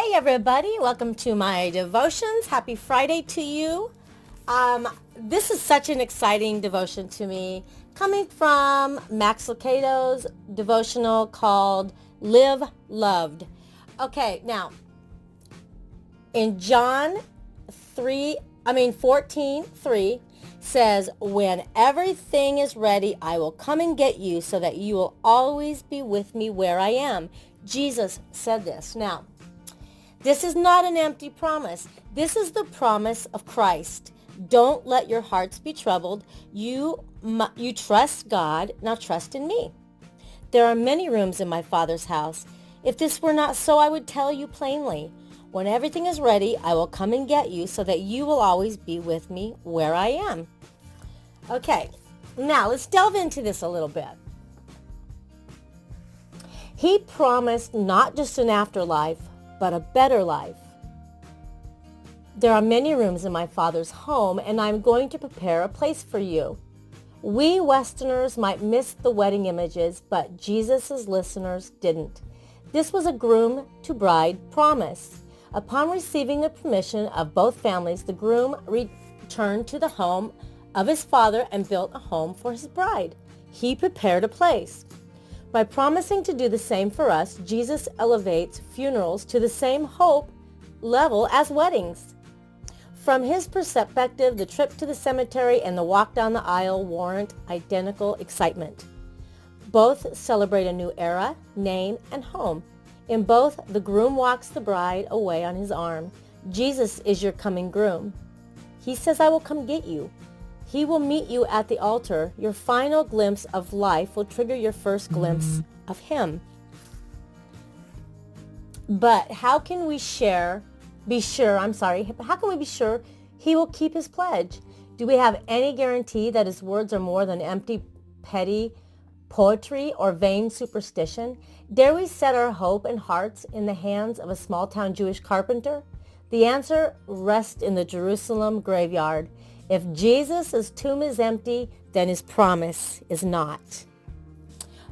Hey everybody, welcome to my devotions. Happy Friday to you. This is such an exciting devotion to me, coming from Max Lucado's devotional called Live Loved. Okay, now in John 14:3 says, when everything is ready, I will come and get you so that you will always be with me where I am. Jesus said this. Now, this is not an empty promise. This is the promise of Christ. Don't let your hearts be troubled. You trust God, now trust in me. There are many rooms in my Father's house. If this were not so, I would tell you plainly. When everything is ready, I will come and get you so that you will always be with me where I am. Okay, now let's delve into this a little bit. He promised not just an afterlife, but a better life. There are many rooms in my Father's home, and I'm going to prepare a place for you. We Westerners might miss the wedding images, but Jesus' listeners didn't. This was a groom to bride promise. Upon receiving the permission of both families, the groom returned to the home of his father and built a home for his bride. He prepared a place. By promising to do the same for us, Jesus elevates funerals to the same hope level as weddings. From his perspective, the trip to the cemetery and the walk down the aisle warrant identical excitement. Both celebrate a new era, name, and home. In both, the groom walks the bride away on his arm. Jesus is your coming groom. He says, I will come get you. He will meet you at the altar. Your final glimpse of life will trigger your first glimpse of him. But how can we be sure he will keep his pledge? Do we have any guarantee that his words are more than empty, petty poetry or vain superstition? Dare we set our hope and hearts in the hands of a small-town Jewish carpenter? The answer rests in the Jerusalem graveyard. If Jesus' tomb is empty, then his promise is not.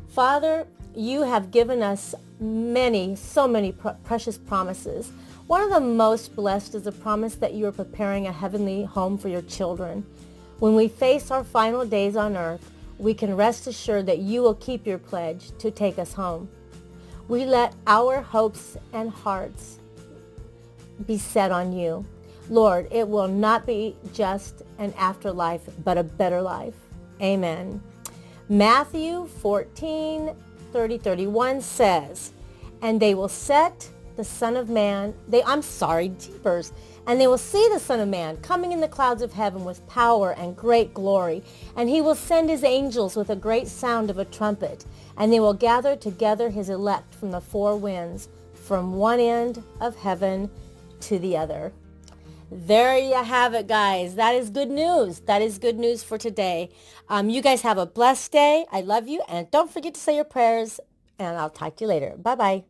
Father, you have given us so many precious promises. One of the most blessed is the promise that you are preparing a heavenly home for your children. When we face our final days on earth, we can rest assured that you will keep your pledge to take us home. We let our hopes and hearts be set on you. Lord, it will not be just an afterlife, but a better life. Amen. Matthew 14:30-31 says, and they will set the Son of Man, and they will see the Son of Man coming in the clouds of heaven with power and great glory. And he will send his angels with a great sound of a trumpet, and they will gather together his elect from the four winds, from one end of heaven to the other. There you have it, guys. That is good news. That is good news for today. You guys have a blessed day. I love you. And don't forget to say your prayers. And I'll talk to you later. Bye-bye.